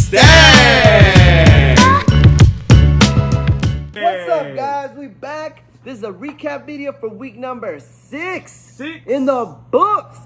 Stagg! What's up, guys? We back. This is a recap video for week number 6 in the books.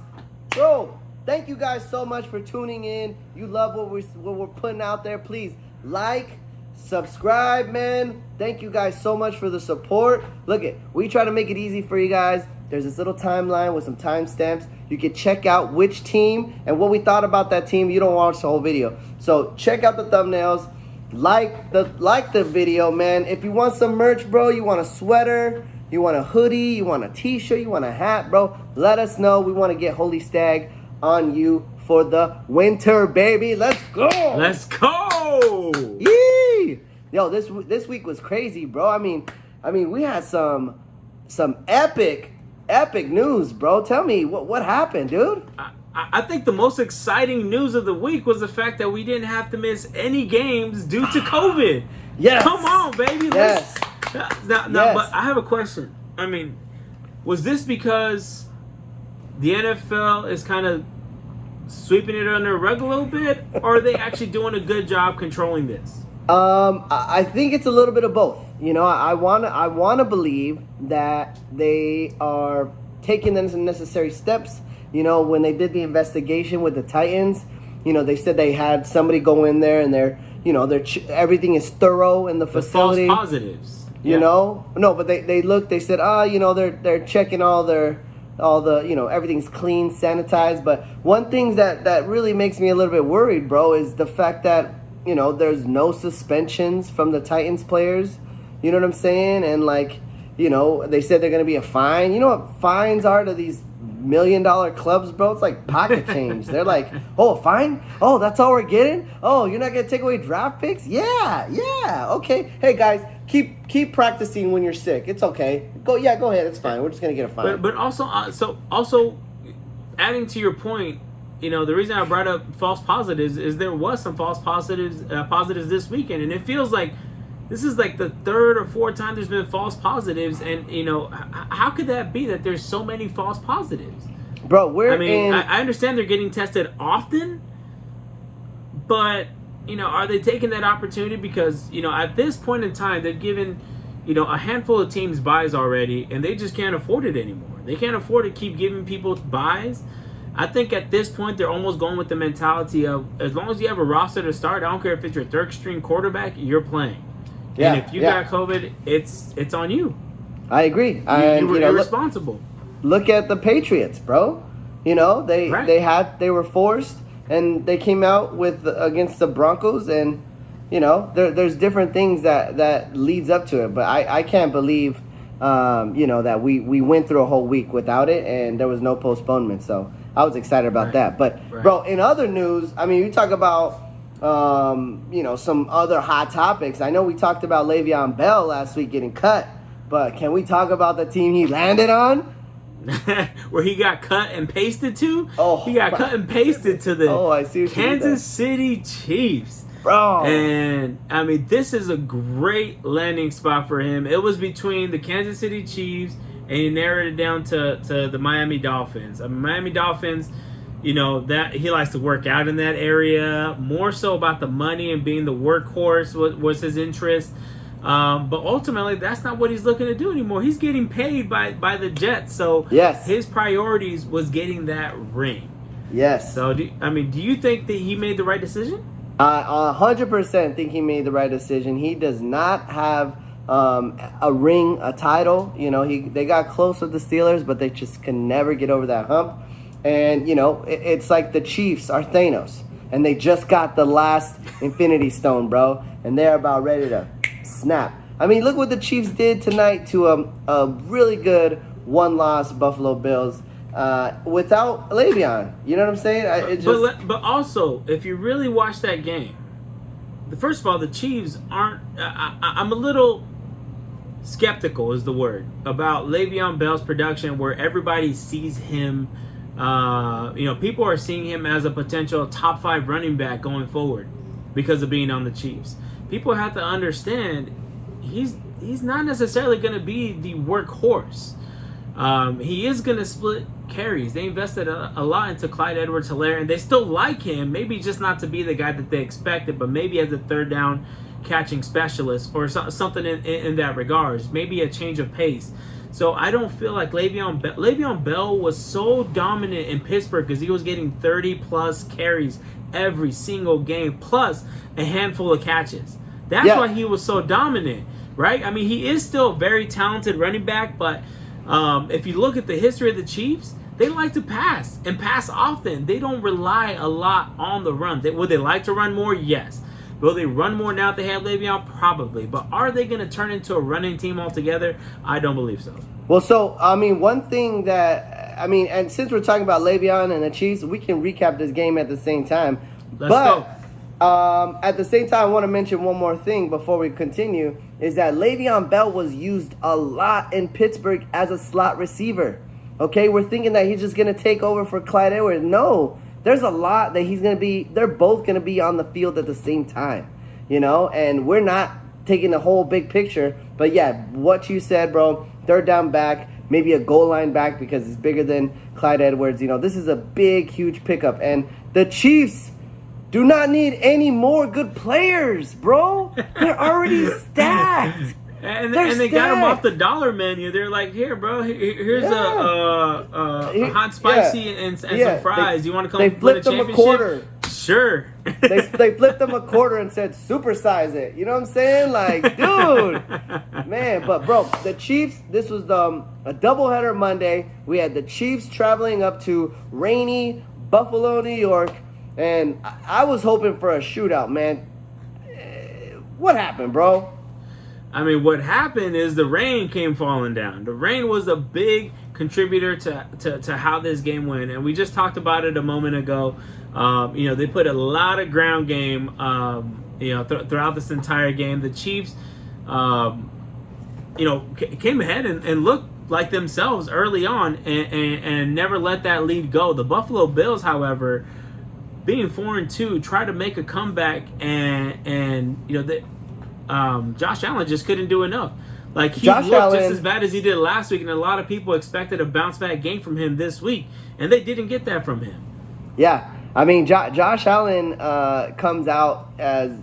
Bro, thank you guys so much for tuning in. You love what we're putting out there. Please like, subscribe, man. Thank you guys so much for the support. Look it, we try to make it easy for you guys. There's this little timeline with some timestamps. You can check out which team and what we thought about that team. You don't watch the whole video. So check out the thumbnails. Like the video, man. If you want some merch, bro, you want a sweater, you want a hoodie, you want a t-shirt, you want a hat, bro, let us know. We want to get Holy Stagg on you for the winter, baby. Let's go. Let's go. Yee! Yo, this week was crazy, bro. I mean, we had some epic news, bro. Tell me what happened, dude. I think the most exciting news of the week was the fact that we didn't have to miss any games due to COVID. Yes. Come on, baby. Yes. Now, Yes. But I have a question. I mean, was this because the NFL is kind of sweeping it under the rug a little bit, or are they actually doing a good job controlling this? I think it's a little bit of both. You know, I wanna believe that they are taking the necessary steps. You know, when they did the investigation with the Titans, you know, they said they had somebody go in there and everything is thorough in the facility. False positives. You know? No, but they looked, they said, you know, they're checking all the, you know, everything's clean, sanitized. But one thing that really makes me a little bit worried, bro, is the fact that, you know, there's no suspensions from the Titans players. You know what I'm saying? And, like, you know, they said they're going to be a fine. You know what fines are to these $1 million clubs, bro? It's like pocket change. They're like, oh, fine? Oh, that's all we're getting? Oh, you're not going to take away draft picks? Yeah, okay. Hey, guys, keep practicing when you're sick. It's okay. Go ahead. It's fine. We're just going to get a fine. But also, also adding to your point, you know, the reason I brought up false positives is there was some false positives this weekend, and it feels like this is like the third or fourth time there's been false positives, and, you know, how could that be that there's so many false positives? Bro, I understand they're getting tested often, but, you know, are they taking that opportunity? Because, you know, at this point in time, they've given, you know, a handful of teams buys already, and they just can't afford it anymore. They can't afford to keep giving people buys. I think at this point they're almost going with the mentality of, as long as you have a roster to start, I don't care if it's your third string quarterback, you're playing. Yeah, and if you got COVID, it's on you. I agree. You were irresponsible. Look at the Patriots, bro. You know, they were forced, and they came out against the Broncos, and, you know, there's different things that leads up to it. But I can't believe, you know, that we went through a whole week without it, and there was no postponement. So I was excited about that. But bro, in other news, I mean, you talk about, you know, some other hot topics. I know we talked about Le'Veon Bell last week getting cut, but can we talk about the team he landed on? Where he got cut and pasted to? Oh, he got cut and pasted to the I see Kansas City Chiefs. Bro. And, I mean, this is a great landing spot for him. It was between the Kansas City Chiefs, and he narrowed it down to the Miami Dolphins. I mean, Miami Dolphins, you know, that he likes to work out in that area. More so about the money and being the workhorse was his interest. But ultimately, that's not what he's looking to do anymore. He's getting paid by the Jets. So yes, his priorities was getting that ring. Yes. So, do you think that he made the right decision? 100% think he made the right decision. He does not have a ring, a title. You know, they got close with the Steelers, but they just can never get over that hump. And, you know, it's like the Chiefs are Thanos, and they just got the last Infinity Stone, bro, and they're about ready to snap. I mean, look what the Chiefs did tonight to a really good one-loss Buffalo Bills without Le'Veon. You know what I'm saying? But also, if you really watch that game, first of all, the Chiefs aren't. I'm a little skeptical, is the word, about Le'Veon Bell's production, where everybody sees him. You know, people are seeing him as a potential top 5 running back going forward because of being on the Chiefs. People have to understand he's not necessarily going to be the workhorse. He is going to split carries. They invested a lot into Clyde Edwards-Helaire, and they still like him. Maybe just not to be the guy that they expected, but maybe as a third down catching specialist or something in that regards. Maybe a change of pace. So I don't feel like Le'Veon Bell was so dominant in Pittsburgh because he was getting 30-plus carries every single game, plus a handful of catches. That's why he was so dominant, right? I mean, he is still a very talented running back, but if you look at the history of the Chiefs, they like to pass and pass often. They don't rely a lot on the run. Would they like to run more? Yes. Will they run more now that they have Le'Veon? Probably. But are they going to turn into a running team altogether? I don't believe so. Well, so, I mean, one thing that, I mean, and since we're talking about Le'Veon and the Chiefs, we can recap this game at the same time. Let's go. At the same time, I want to mention one more thing before we continue, is that Le'Veon Bell was used a lot in Pittsburgh as a slot receiver. Okay, we're thinking that he's just going to take over for Clyde Edwards. No. There's a lot that they're both going to be on the field at the same time, and we're not taking the whole big picture. But yeah, what you said, bro, third down back, maybe a goal line back because it's bigger than Clyde Edwards. This is a big, huge pickup. And the Chiefs do not need any more good players, bro. They're already stacked. And they got him off the dollar menu. They're like, here, bro, here's a hot spicy and some fries. You want to come they win a flipped them championship? A quarter. Sure. they flipped them a quarter and said, supersize it. You know what I'm saying? Like, dude. Man, but, bro, the Chiefs, this was a doubleheader Monday. We had the Chiefs traveling up to rainy Buffalo, New York. And I was hoping for a shootout, man. What happened, bro? I mean, what happened is the rain came falling down. The rain was a big contributor to how this game went. And we just talked about it a moment ago. They put a lot of ground game, throughout this entire game. The Chiefs, came ahead and looked like themselves early on and never let that lead go. The Buffalo Bills, however, being 4-2, tried to make a comeback Josh Allen just couldn't do enough. Like, he looked just as bad as he did last week, and a lot of people expected a bounce-back game from him this week, and they didn't get that from him. Yeah, I mean, Josh Allen comes out as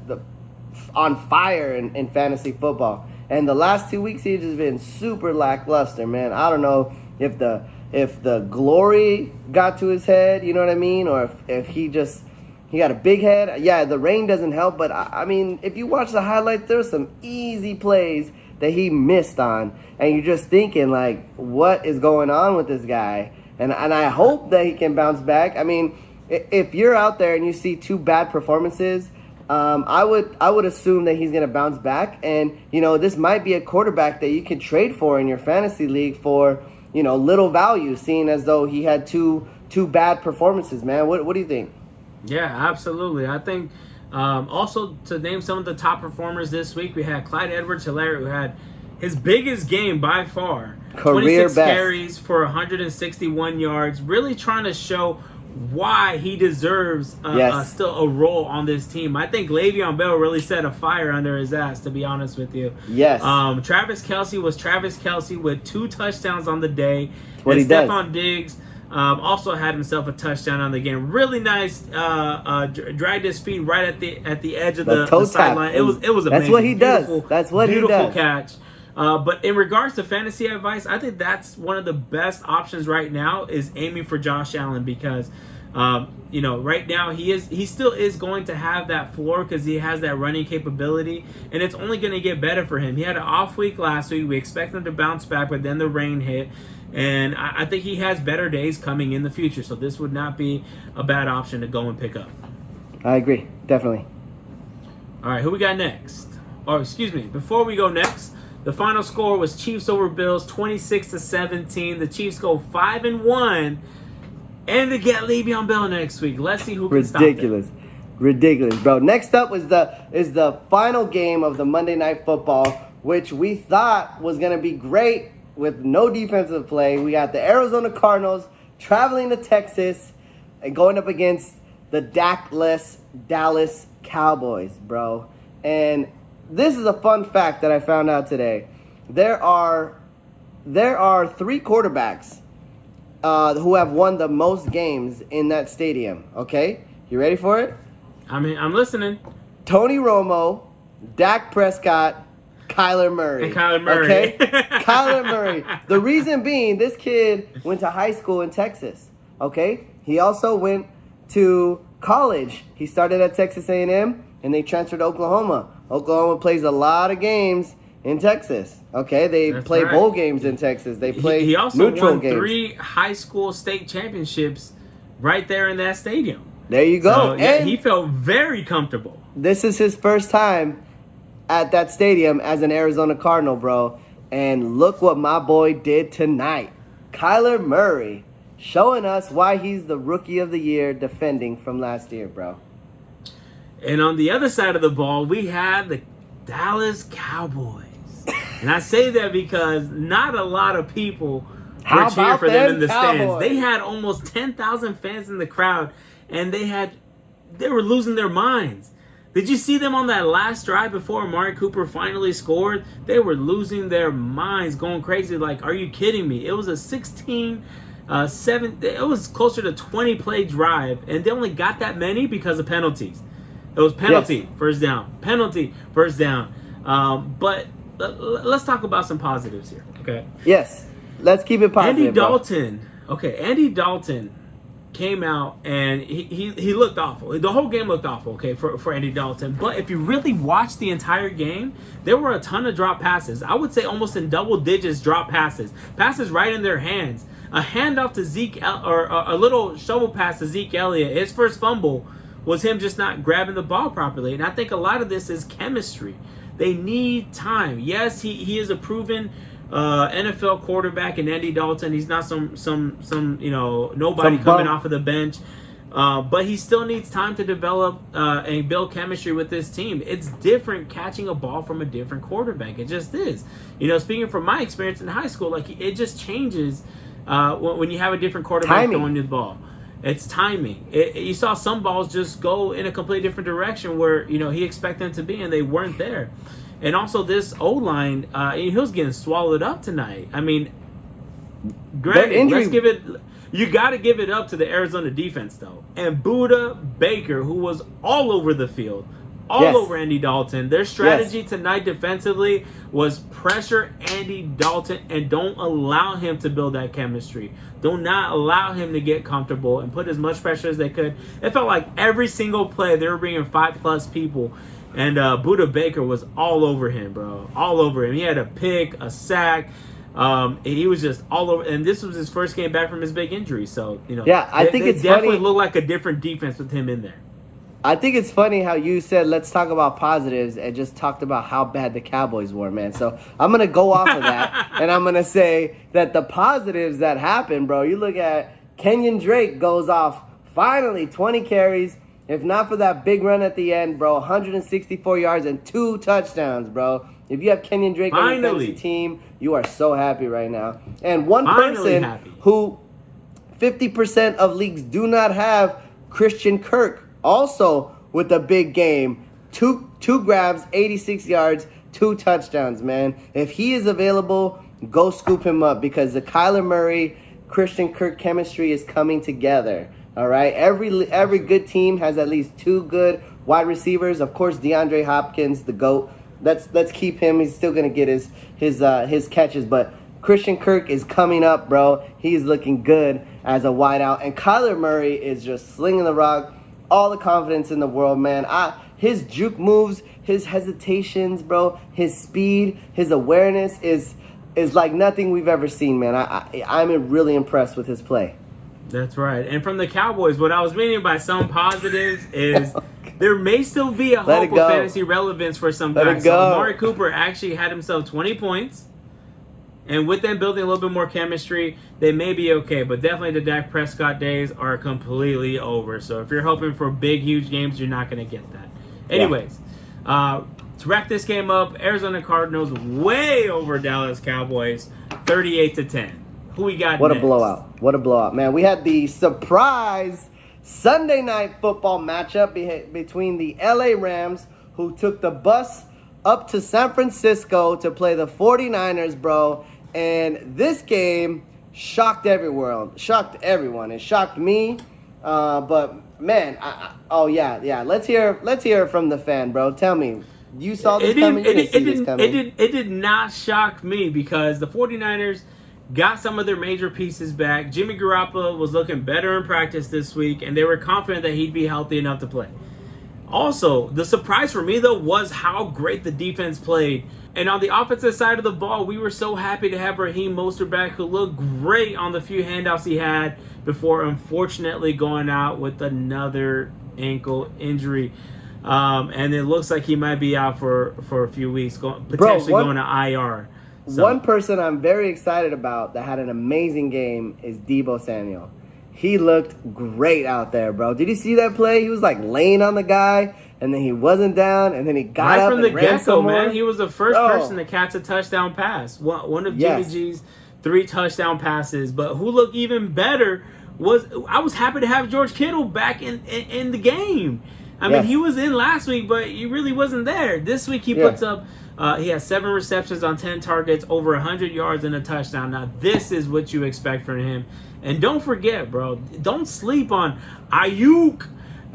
on fire in fantasy football, and the last 2 weeks he's just been super lackluster, man. I don't know if the glory got to his head, you know what I mean, or if he got a big head. Yeah, the rain doesn't help, but I mean, if you watch the highlights, there's some easy plays that he missed on, and you're just thinking, like, what is going on with this guy? And I hope that he can bounce back. I mean, if you're out there and you see two bad performances, I would assume that he's going to bounce back, and this might be a quarterback that you can trade for in your fantasy league for little value, seeing as though he had two bad performances. Man, what do you think? Yeah, absolutely. I think also to name some of the top performers this week, we had Clyde Edwards-Helaire, who had his biggest game by far. Career 26 best. Carries for 161 yards, really trying to show why he deserves still a role on this team. I think Le'Veon Bell really set a fire under his ass, to be honest with you. Yes. Travis Kelce was Travis Kelce with 2 touchdowns on the day. That's what he does. Stephon Diggs also had himself a touchdown on the game. Really nice. Dragged his feet right at the edge of the sideline. It was amazing. That's what he does. That's what he does. Beautiful catch. But in regards to fantasy advice, I think that's one of the best options right now is aiming for Josh Allen because, right now he still is going to have that floor because he has that running capability, and it's only going to get better for him. He had an off week last week. We expect him to bounce back, but then the rain hit, and I think he has better days coming in the future. So this would not be a bad option to go and pick up. I agree, definitely. All right, who we got next? Or excuse me, before we go next. The final score was Chiefs over Bills, 26-17. The Chiefs go 5-1, and they get Le'Veon Bell next week. Let's see who can stop them. Ridiculous, bro. Next up is the final game of the Monday Night Football, which we thought was gonna be great with no defensive play. We got the Arizona Cardinals traveling to Texas and going up against the Dak-less Dallas Cowboys, bro. And this is a fun fact that I found out today. There are 3 quarterbacks who have won the most games in that stadium. Okay, you ready for it? I mean, I'm listening. Tony Romo, Dak Prescott, Kyler Murray. And Kyler Murray. Okay? Kyler Murray. The reason being, this kid went to high school in Texas. Okay? He also went to college. He started at Texas A&M, and they transferred to Oklahoma. Oklahoma plays a lot of games in Texas. Okay? They play bowl games in Texas. They play he also neutral won games. 3 high school state championships right there in that stadium. There you go. So, yeah, and he felt very comfortable. this is his first time at that stadium as an Arizona Cardinal, bro. And look what my boy did tonight. Kyler Murray showing us why he's the Rookie of the Year defending from last year, bro. And on the other side of the ball, we had the Dallas Cowboys. And I say that because not a lot of people were cheering for them in the stands. They had almost 10,000 fans in the crowd, and they were losing their minds. Did you see them on that last drive before Amari Cooper finally scored? They were losing their minds, going crazy. Like, are you kidding me? It was a 7, it was closer to 20 play drive, and they only got that many because of penalties. It was penalty, first down. Penalty, first down. But let's talk about some positives here, okay? Yes. Let's keep it positive, Andy Dalton. Bro. Okay, Andy Dalton came out and he looked awful. The whole game looked awful, okay, for Andy Dalton. But if you really watch the entire game, there were a ton of drop passes. I would say almost in double digits drop passes. Passes right in their hands. A handoff to Zeke, or a little shovel pass to Zeke Elliott. His first fumble was him just not grabbing the ball properly. And I think a lot of this is chemistry. They need time. Yes, he is a proven NFL quarterback in Andy Dalton. He's not some nobody coming off of the bench. But he still needs time to develop and build chemistry with this team. It's different catching a ball from a different quarterback. It just is. Speaking from my experience in high school, like it just changes when you have a different quarterback throwing you the ball. It's timing. You saw some balls just go in a completely different direction where he expected them to be, and they weren't there. And also this O-line, he was getting swallowed up tonight. I mean, granted, you got to give it up to the Arizona defense, though. And Buda Baker, who was all over the field, over Andy Dalton. Their strategy tonight defensively was pressure Andy Dalton and don't allow him to build that chemistry. Do not allow him to get comfortable and put as much pressure as they could. It felt like every single play they were bringing 5+ people. And Buda Baker was all over him, bro. All over him. He had a pick, a sack. He was just all over. And this was his first game back from his big injury. So, I think it's definitely funny. Looked like a different defense with him in there. I think it's funny how you said, let's talk about positives, and just talked about how bad the Cowboys were, man. So I'm going to go off of that, and I'm going to say that the positives that happened, bro, you look at Kenyon Drake goes off, finally, 20 carries. If not for that big run at the end, bro, 164 yards and 2 touchdowns, bro. If you have Kenyon Drake on your fantasy team, you are so happy right now. And one person who 50% of leagues do not have, Christian Kirk, also with a big game. Two grabs, 86 yards, 2 touchdowns, man. If he is available, go scoop him up because the Kyler Murray, Christian Kirk chemistry is coming together. All right, every good team has at least 2 good wide receivers. Of course, DeAndre Hopkins, the GOAT. Let's keep him. He's still gonna get his catches, but Christian Kirk is coming up, bro. He's looking good as a wideout, and Kyler Murray is just slinging the rock. All the confidence in the world, man. His juke moves, his hesitations, bro. His speed, his awareness is like nothing we've ever seen, man. I'm really impressed with his play. That's right. And from the Cowboys, what I was meaning by some positives is there may still be a hope of fantasy relevance for some guys. So Amari Cooper actually had himself 20 points. And with them building a little bit more chemistry, they may be okay. But definitely the Dak Prescott days are completely over. So if you're hoping for big, huge games, you're not going to get that. Anyways, to wrap this game up, Arizona Cardinals way over Dallas Cowboys, 38-10. Who we got What next? a blowout. What a blowout, man. We had the surprise Sunday night football matchup between the LA Rams, who took the bus up to San Francisco to play the 49ers, bro. And this game shocked everyone. It shocked me. But man, let's hear from the fan, bro. Tell me, you saw this coming? You didn't see this coming. It did not shock me because the 49ers got some of their major pieces back. Jimmy Garoppolo was looking better in practice this week, and they were confident that he'd be healthy enough to play. Also, the surprise for me, though, was how great the defense played. And on the offensive side of the ball, we were so happy to have Raheem Mostert back, who looked great on the few handoffs he had before unfortunately going out with another ankle injury. And it looks like he might be out for a few weeks, potentially going to IR. So. One person I'm very excited about that had an amazing game is Deebo Samuel. He looked great out there, bro. Did you see that play? He was like laying on the guy, and then he wasn't down, and then he got up and ran some more. Right from the get-go, man. He was the first person to catch a touchdown pass. One of Jimmy G's 3 touchdown passes. But who looked even better I was happy to have George Kittle back in the game. I mean, he was in last week, but he really wasn't there. This week he puts up... he has 7 receptions on 10 targets, over 100 yards and a touchdown. Now, this is what you expect from him. And don't forget, bro, don't sleep on Ayuk.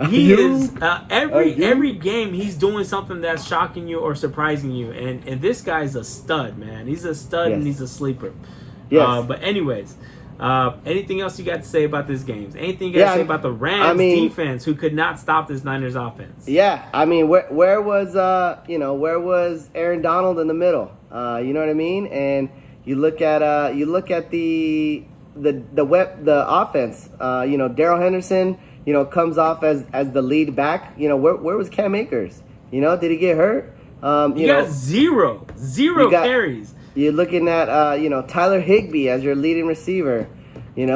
He is every game he's doing something that's shocking you or surprising you. And this guy's a stud, man. He's a stud and he's a sleeper. Yes. But anyways, anything else you got to say about this game? Anything you got to say about the Rams defense who could not stop this Niners offense? Yeah, I mean, where was Aaron Donald in the middle? You know what I mean? And you look at the offense. Darrell Henderson, comes off as the lead back. Where was Cam Akers? Did he get hurt? You got zero carries. You're looking at Tyler Higbee as your leading receiver, and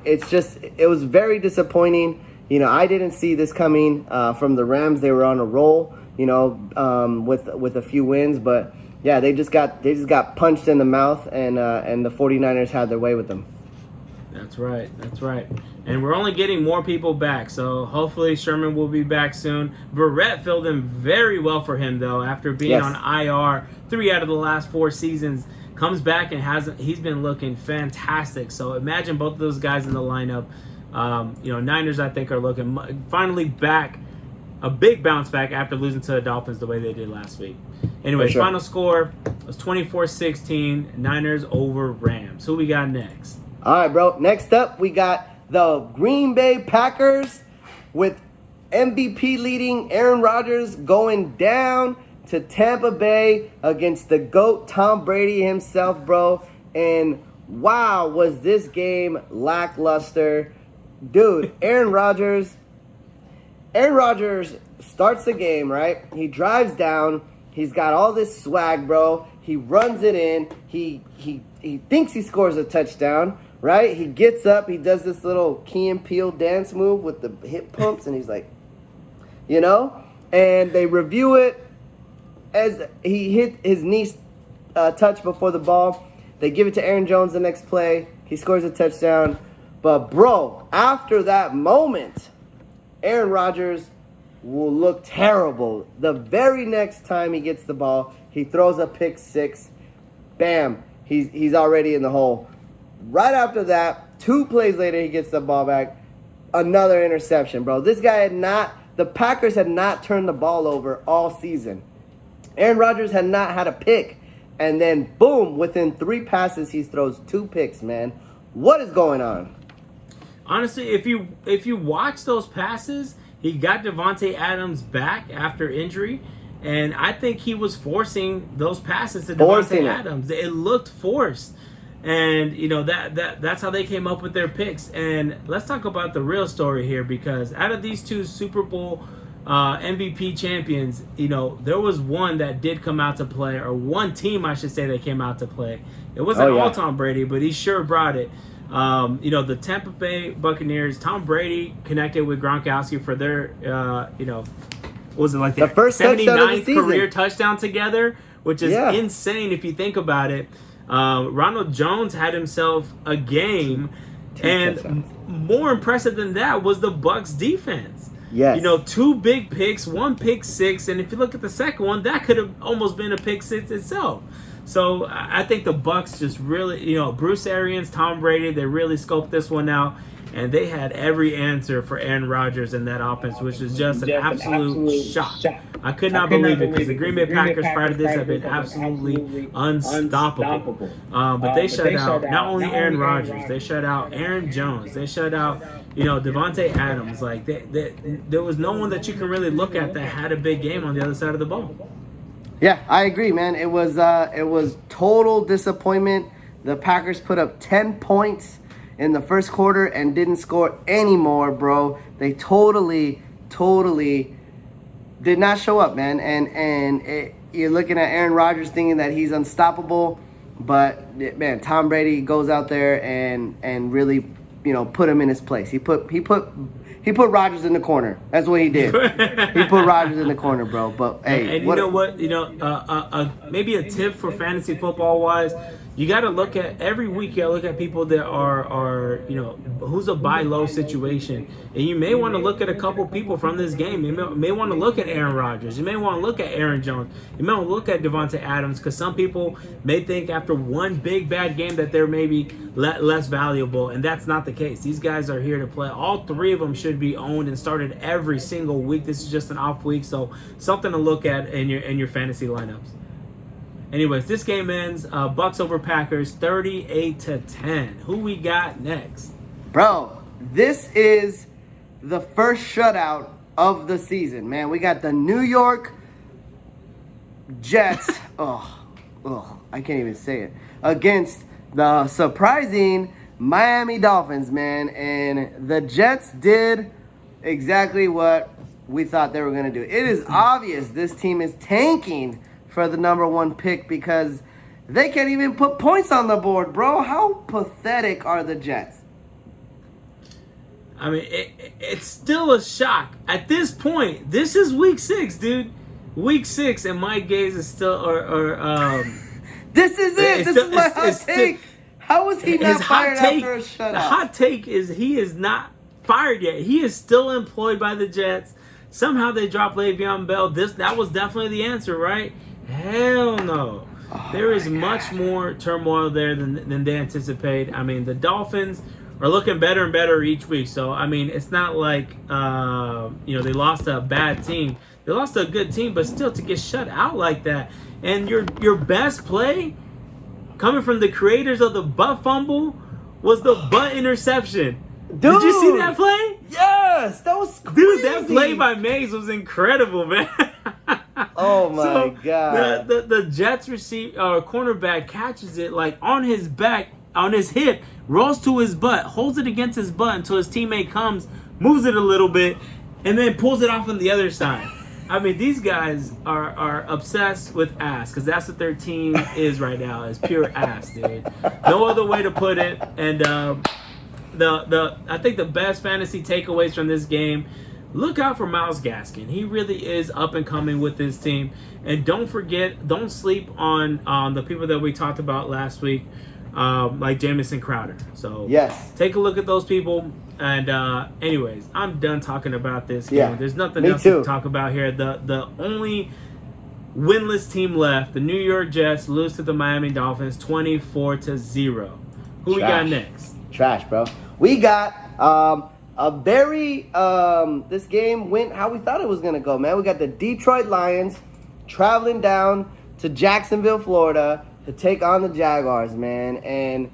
it was very disappointing. I didn't see this coming from the Rams. They were on a roll, with a few wins, but yeah, they just got punched in the mouth, and the 49ers had their way with them. That's right. And we're only getting more people back, so hopefully Sherman will be back soon. Verrett filled in very well for him, though, after being on IR 3 out of the last 4 seasons. Comes back and he's been looking fantastic. So imagine both of those guys in the lineup. Niners, I think, are looking finally back, a big bounce back after losing to the Dolphins the way they did last week. Anyways, final score was 24-16, Niners over Rams. Who we got next? All right, bro. Next up, we got the Green Bay Packers with MVP leading Aaron Rodgers going down to Tampa Bay against the GOAT Tom Brady himself, bro. And wow, was this game lackluster. Dude, Aaron Rodgers starts the game, right? He drives down. He's got all this swag, bro. He runs it in. He thinks he scores a touchdown, right? He gets up. He does this little Key and Peele dance move with the hip pumps, and he's like, and they review it as he hit his knee touch before the ball. They give it to Aaron Jones the next play. He scores a touchdown. But, bro, after that moment, Aaron Rodgers will look terrible. The very next time he gets the ball, he throws a pick 6. Bam. He's already in the hole. Right after that, 2 plays later, he gets the ball back. Another interception, bro. The Packers had not turned the ball over all season. Aaron Rodgers had not had a pick. And then, boom, within 3 passes, he throws 2 picks, man. What is going on? Honestly, if you watch those passes, he got Devontae Adams back after injury, and I think he was forcing those passes to Devontae Adams. It looked forced, and that's how they came up with their picks. And let's talk about the real story here, because out of these 2 Super Bowl MVP champions, there was one that did come out to play, or one team, I should say, that came out to play. It wasn't all Tom Brady, but he sure brought it. The Tampa Bay Buccaneers, Tom Brady connected with Gronkowski for their, what was it, like their first 79th career touchdown together, which is insane if you think about it. Ronald Jones had himself a game, and more impressive than that was the Bucs defense. Yes. 2 big picks, 1 pick 6, and if you look at the second one, that could have almost been a pick 6 itself. So I think the Bucs just really, Bruce Arians, Tom Brady, they really scoped this one out. And they had every answer for Aaron Rodgers in that offense, which is just an absolute shock. I could not believe it because the Green Bay Packers prior to this have been absolutely unstoppable. But they shut out not only Aaron Rodgers, they shut out Aaron Jones, they shut out Devontae Adams. Like there was no one that you can really look at that had a big game on the other side of the ball. Yeah, I agree, man. It was total disappointment. The Packers put up 10 points in the first quarter and didn't score any more, bro. They totally did not show up, man. And you're looking at Aaron Rodgers thinking that he's unstoppable, but man, Tom Brady goes out there and really, put him in his place. He put Rodgers in the corner. That's what he did. He put Rodgers in the corner, bro. But hey, and you know what? Maybe a tip for fantasy football wise. You got to look at every week. You got to look at people that are who's a buy low situation, and you may want to look at a couple people from this game. You may want to look at Aaron Rodgers. You may want to look at Aaron Jones. You may want to look at Devontae Adams because some people may think after one big bad game that they're maybe less valuable, and that's not the case. These guys are here to play. All three of them should be owned and started every single week. This is just an off week, so something to look at in your fantasy lineups. Anyways, this game ends Bucs over Packers 38-10. Who we got next? Bro, this is the first shutout of the season, man. We got the New York Jets. I can't even say it. Against the surprising Miami Dolphins, man. And the Jets did exactly what we thought they were going to do. It is obvious this team is tanking for the number one pick because they can't even put points on the board, bro. How pathetic are the Jets? I mean, it's still a shock. At this point, this is week 6, dude. Week 6, and my gaze is still, This is it. This is my hot take. How is he not fired after a shutout? The hot take is he is not fired yet. He is still employed by the Jets. Somehow they dropped Le'Veon Bell. That was definitely the answer, right? Hell no. There is much more turmoil there than they anticipate. I mean, the Dolphins are looking better and better each week. So, I mean, it's not like, they lost a bad team. They lost a good team, but still to get shut out like that. And your best play coming from the creators of the butt fumble was the butt interception. Dude, did you see that play? Yes, that was crazy. Dude, that play by Mays was incredible, man. Oh my god! The Jets cornerback catches it like on his back, on his hip, rolls to his butt, holds it against his butt until his teammate comes, moves it a little bit, and then pulls it off on the other side. I mean, these guys are obsessed with ass because that's what their team is right now. Is pure ass, dude. No other way to put it. And I think the best fantasy takeaways from this game. Look out for Myles Gaskin. He really is up and coming with this team. And don't sleep on the people that we talked about last week, like Jamison Crowder. So yes, take a look at those people. And anyways, I'm done talking about this game. Yeah, there's nothing else to talk about here. The only winless team left, the New York Jets, lose to the Miami Dolphins 24-0. Who we got next? Trash, bro. We got this game went how we thought it was going to go, man. We got the Detroit Lions traveling down to Jacksonville, Florida to take on the Jaguars, man. And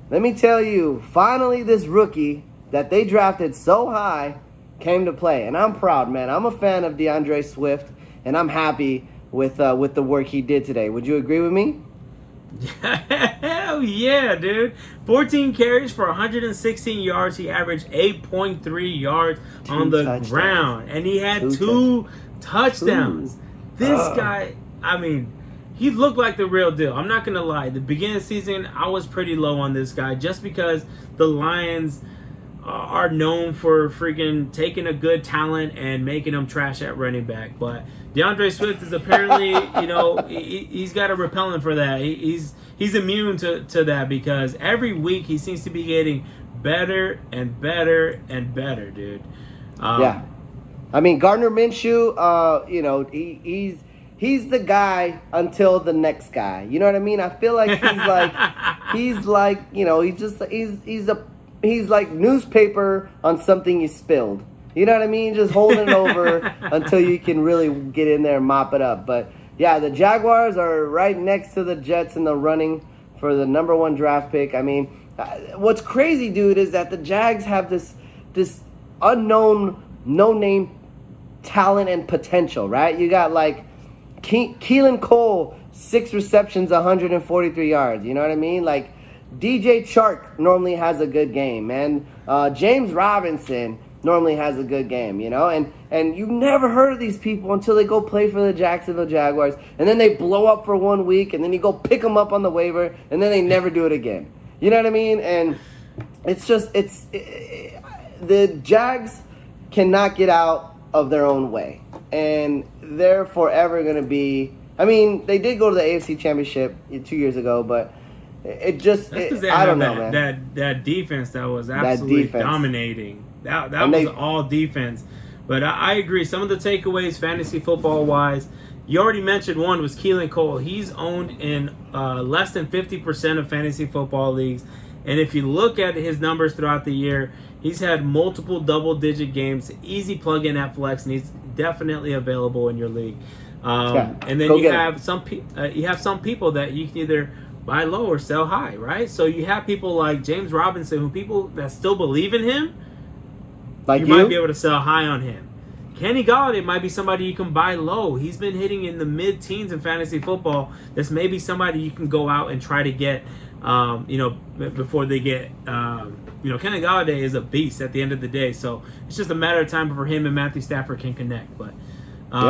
let me tell you, finally this rookie that they drafted so high came to play. And I'm proud, man. I'm a fan of DeAndre Swift, and I'm happy with the work he did today. Would you agree with me? Hell yeah, dude. 14 carries for 116 yards. He averaged 8.3 yards on the ground. And he had two touchdowns. This guy, I mean, he looked like the real deal. I'm not going to lie. The beginning of the season, I was pretty low on this guy just because the Lions are known for freaking taking a good talent and making them trash at running back. But DeAndre Swift is apparently, he's got a repellent for that. He's immune to that because every week he seems to be getting better and better and better, dude. Yeah. I mean, Gardner Minshew, he's the guy until the next guy. You know what I mean? I feel like he's like he's like newspaper on something you spilled. You know what I mean? Just holding it over until you can really get in there and mop it up. But yeah, the Jaguars are right next to the Jets in the running for the number 1 draft pick. I mean, what's crazy, dude, is that the Jags have this unknown, no-name talent and potential, right? You got like Keelan Cole, 6 receptions, 143 yards. You know what I mean? Like DJ Chark normally has a good game, man. James Robinson normally has a good game, you know? And you've never heard of these people until they go play for the Jacksonville Jaguars, and then they blow up for 1 week, and then you go pick them up on the waiver, and then they never do it again. You know what I mean? And it's just, the Jags cannot get out of their own way. And they're forever going to be, I mean, they did go to the AFC Championship 2 years ago, but it just, I don't know, man. That defense that was absolutely dominating. That was all defense. But I agree. Some of the takeaways, fantasy football-wise, you already mentioned one was Keelan Cole. He's owned in less than 50% of fantasy football leagues. And if you look at his numbers throughout the year, he's had multiple double-digit games, easy plug-in at flex, and he's definitely available in your league. And then you have some people that you can either buy low or sell high, right? So you have people like James Robinson, who people that still believe in him, you might be able to sell high on him. Kenny Golladay might be somebody you can buy low. He's been hitting in the mid-teens in fantasy football. That's maybe somebody you can go out and try to get, before they get, Kenny Golladay is a beast at the end of the day. So it's just a matter of time before him and Matthew Stafford can connect. But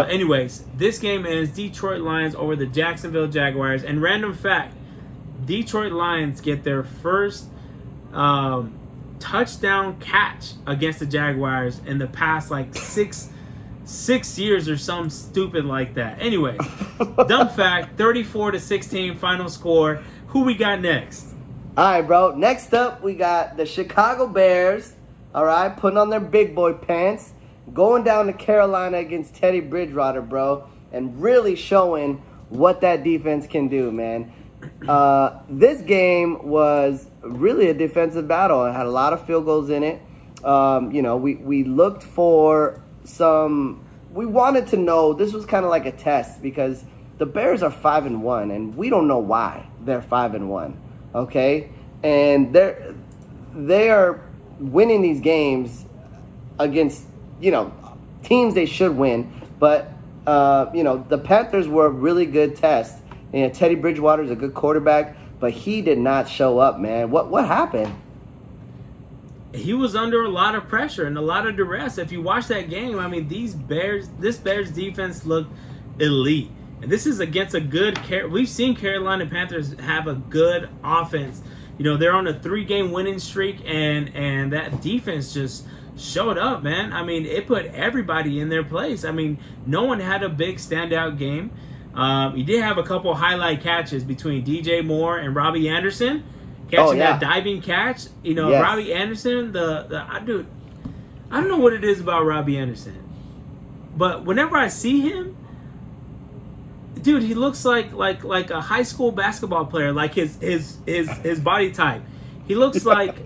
anyways, this game ends Detroit Lions over the Jacksonville Jaguars. And random fact, Detroit Lions get their first touchdown catch against the Jaguars in the past like six years or something stupid like that. Anyway, dumb fact, 34-16 final score. Who we got next? All right, bro. Next up, we got the Chicago Bears, all right, putting on their big boy pants, going down to Carolina against Teddy Bridgewater, bro, and really showing what that defense can do, man. This game was really a defensive battle. It had a lot of field goals in it. We looked for we wanted to know, this was kind of like a test because the Bears are 5-1 and we don't know why they're 5-1. Okay. And they are winning these games against, teams they should win. But, the Panthers were a really good test. Teddy Bridgewater is a good quarterback, but he did not show up, man. What happened? He was under a lot of pressure and a lot of duress. If you watch that game, I mean, this Bears defense looked elite. And this is against a good we've seen Carolina Panthers have a good offense. They're on a 3-game winning streak, and that defense just showed up, man. I mean, it put everybody in their place. I mean, no one had a big standout game. He did have a couple highlight catches between DJ Moore and Robbie Anderson, catching that diving catch. Yes. Robbie Anderson, dude, I don't know what it is about Robbie Anderson, but whenever I see him, dude, he looks like a high school basketball player, like his body type. He looks like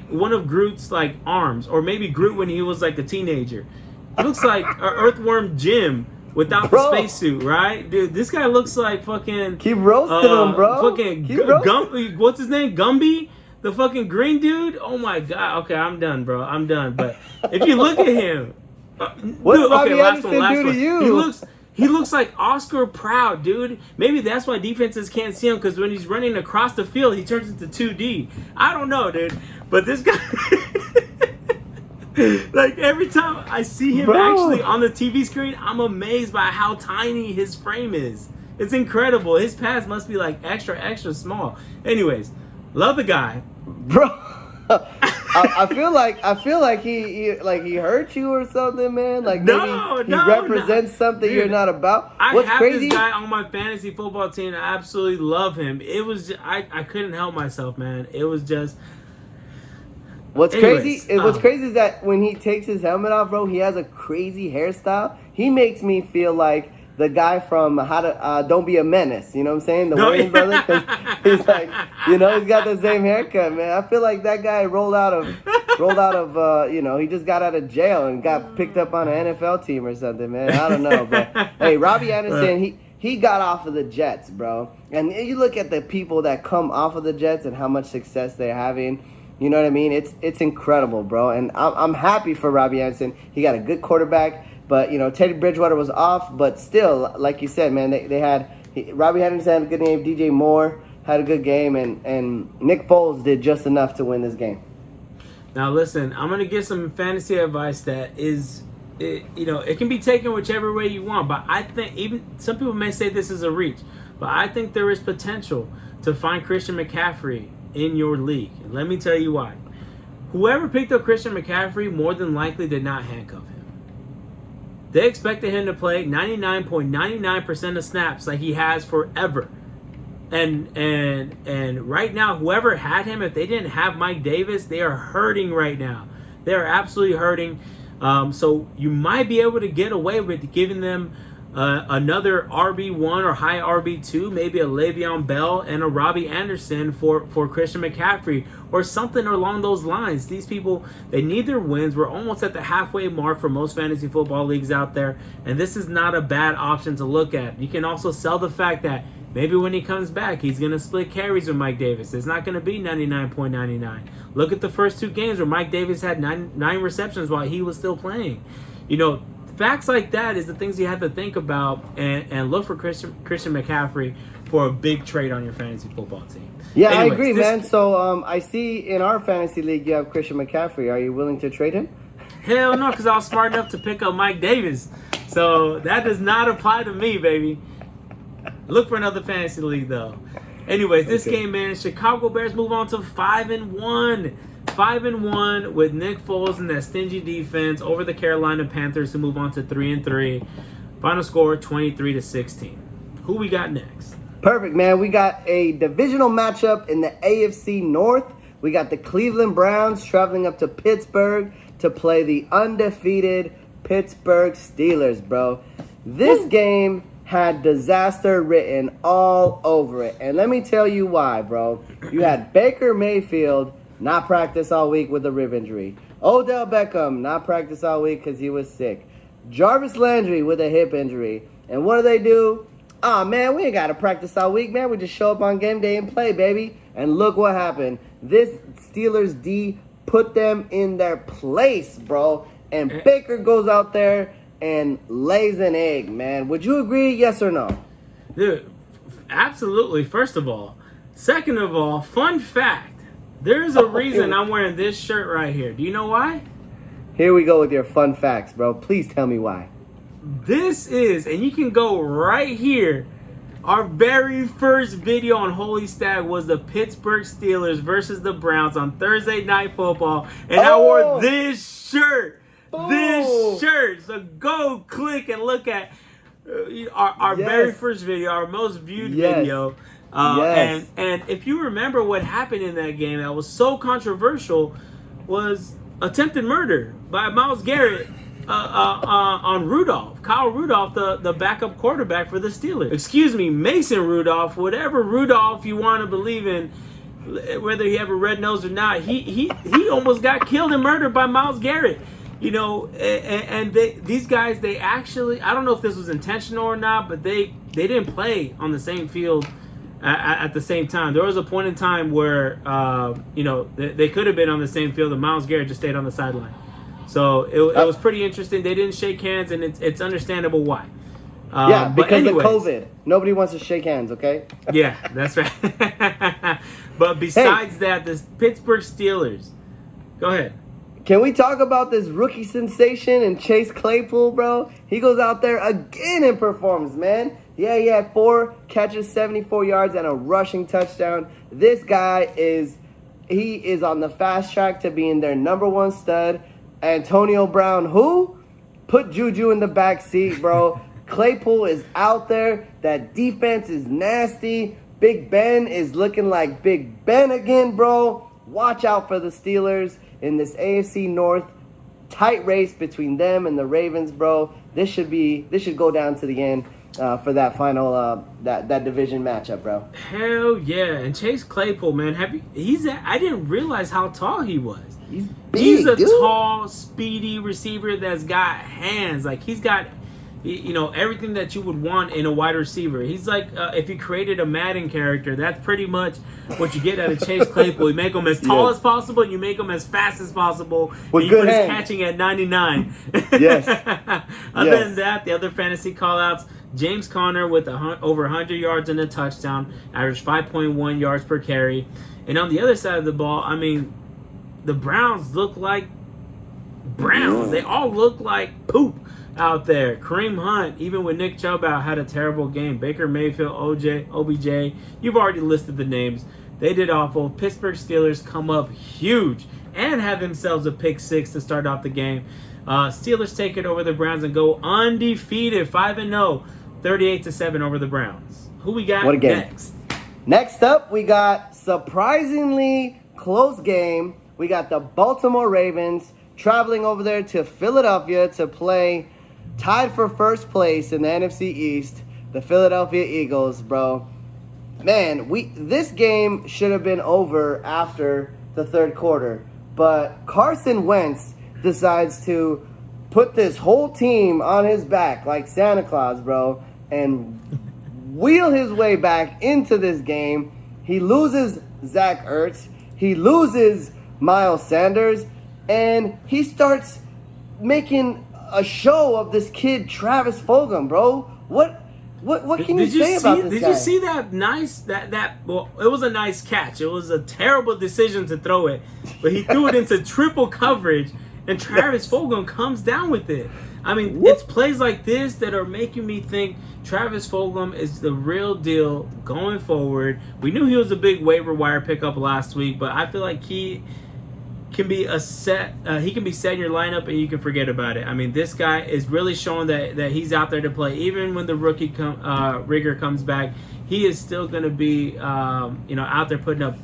one of Groot's like arms, or maybe Groot when he was like a teenager. He looks like an Earthworm Jim without the spacesuit, right? Dude, this guy looks like fucking... Keep roasting him, bro. Fucking Gumby. What's his name? Gumby? The fucking green dude? Oh, my God. Okay, I'm done, bro. I'm done. But if you look at him... What did Robbie Anderson do to you? He looks like Oscar Proud, dude. Maybe that's why defenses can't see him, because when he's running across the field, he turns into 2D. I don't know, dude. But this guy... Like, every time I see him actually on the TV screen, I'm amazed by how tiny his frame is. It's incredible. His pads must be like extra, extra small. Anyways, love the guy. Bro, I feel like he hurt you or something, man. Like maybe he represents something you're not about. What's crazy? This guy on my fantasy football team. I absolutely love him. It was just, I couldn't help myself, man. It was just... What's crazy is that when he takes his helmet off, bro, he has a crazy hairstyle. He makes me feel like the guy from How to Don't Be a Menace. You know what I'm saying? The Wayans brother. 'Cause he's like, he's got the same haircut, man. I feel like that guy rolled out of, he just got out of jail and got picked up on an NFL team or something, man. I don't know, but hey, Robbie Anderson, he got off of the Jets, bro. And you look at the people that come off of the Jets and how much success they're having. You know what I mean? It's incredible, bro. And I'm happy for Robbie Anderson. He got a good quarterback. But, Teddy Bridgewater was off. But still, like you said, man, Robbie Anderson had a good game. DJ Moore had a good game. And Nick Foles did just enough to win this game. Now, listen, I'm going to give some fantasy advice that is, it can be taken whichever way you want. But I think even some people may say this is a reach. But I think there is potential to find Christian McCaffrey in your league. And let me tell you why. Whoever picked up Christian McCaffrey more than likely did not handcuff him. They expected him to play 99.99% of snaps like he has forever. And right now, whoever had him, if they didn't have Mike Davis, they are hurting right now. They are absolutely hurting. So you might be able to get away with giving them another RB1 or high RB2, maybe a Le'Veon Bell and a Robbie Anderson for Christian McCaffrey or something along those lines. These people, they need their wins. We're almost at the halfway mark for most fantasy football leagues out there, and this is not a bad option to look at. You can also sell the fact that maybe when he comes back, he's going to split carries with Mike Davis. It's not going to be 99.99. Look at the first two games where Mike Davis had nine receptions while he was still playing. Facts like that is the things you have to think about and look for Christian McCaffrey for a big trade on your fantasy football team. Yeah, anyways, I agree, man. So I see in our fantasy league you have Christian McCaffrey. Are you willing to trade him? Hell no, because I was smart enough to pick up Mike Davis. So that does not apply to me, baby. Look for another fantasy league, though. Anyways, this game, man, Chicago Bears move on to 5-1. 5-1 with Nick Foles and that stingy defense over the Carolina Panthers, who move on to 3-3. Final score 23-16. Who we got next? Perfect, man. We got a divisional matchup in the AFC North. We got the Cleveland Browns traveling up to Pittsburgh to play the undefeated Pittsburgh Steelers, bro. This game had disaster written all over it. And let me tell you why, bro. You had Baker Mayfield not practice all week with a rib injury. Odell Beckham not practice all week because he was sick. Jarvis Landry with a hip injury. And what do? Oh, man, we ain't got to practice all week, man. We just show up on game day and play, baby. And look what happened. This Steelers D put them in their place, bro. And Baker goes out there and lays an egg, man. Would you agree, yes or no? Dude, absolutely, first of all. Second of all, fun fact. There's a reason I'm wearing this shirt right here. Do you know why? Here we go with your fun facts, bro. Please tell me why. This is, and you can go right here, our very first video on Holy Stagg was the Pittsburgh Steelers versus the Browns on Thursday Night Football. And I wore this shirt. This shirt. So go click and look at our very first video, our most viewed video. And if you remember what happened in that game that was so controversial was attempted murder by Myles Garrett on Rudolph. Kyle Rudolph, the backup quarterback for the Steelers. Excuse me, Mason Rudolph, whatever Rudolph you want to believe in, whether he have a red nose or not, he almost got killed and murdered by Myles Garrett. These guys, they actually, I don't know if this was intentional or not, but they didn't play on the same field at the same time. There was a point in time where, they could have been on the same field, and Myles Garrett just stayed on the sideline. So it was pretty interesting. They didn't shake hands, and it's understandable why. Because of COVID. Nobody wants to shake hands, okay? Yeah, that's right. But besides that, the Pittsburgh Steelers. Go ahead. Can we talk about this rookie sensation and Chase Claypool, bro? He goes out there again and performs, man. Yeah, he had 4 catches, 74 yards, and a rushing touchdown. This guy is on the fast track to being their number 1 stud. Antonio Brown, who? Put Juju in the back seat, bro. Claypool is out there. That defense is nasty. Big Ben is looking like Big Ben again, bro. Watch out for the Steelers in this AFC North tight race between them and the Ravens, bro. This should go down to the end. for that final that division matchup, bro. Hell yeah! And Chase Claypool, man, I didn't realize how tall he was. He's big, He's a dude. tall, speedy receiver that's got hands. Like, he's got, everything that you would want in a wide receiver. He's like, if you created a Madden character, that's pretty much what you get out of Chase Claypool. You make him as tall as possible, and you make him as fast as possible. With and you good put his hands. catching at 99. Yes. Other than that, the other fantasy call-outs, James Conner with over 100 yards and a touchdown, averaged 5.1 yards per carry. And on the other side of the ball, I mean, the Browns look like Browns. They all look like poop out there. Kareem Hunt, even with Nick Chubb out, had a terrible game. Baker Mayfield, OBJ, you've already listed the names. They did awful. Pittsburgh Steelers come up huge and have themselves a pick six to start off the game. Steelers take it over the Browns and go undefeated, 5-0, 38-7 over the Browns. Who we got What a game. next? Next up, we got surprisingly close game. We got the Baltimore Ravens traveling over there to Philadelphia to play, tied for first place in the NFC East, the Philadelphia Eagles, bro. Man, this game should have been over after the third quarter, but Carson Wentz decides to put this whole team on his back like Santa Claus, bro, and wheel his way back into this game. He loses Zach Ertz. He loses Miles Sanders, and he starts making a show of this kid Travis Fulgham, bro. What can you say about this guy? Did you see that nice well, it was a nice catch. It was a terrible decision to throw it, but he threw it into triple coverage, and Travis Fulgham comes down with it. I mean, it's plays like this that are making me think Travis Fulgham is the real deal going forward. We knew he was a big waiver wire pickup last week, but I feel like he can be set in your lineup and you can forget about it. I mean, this guy is really showing that he's out there to play. Even when the rookie Rigger comes back, he is still going to be out there putting up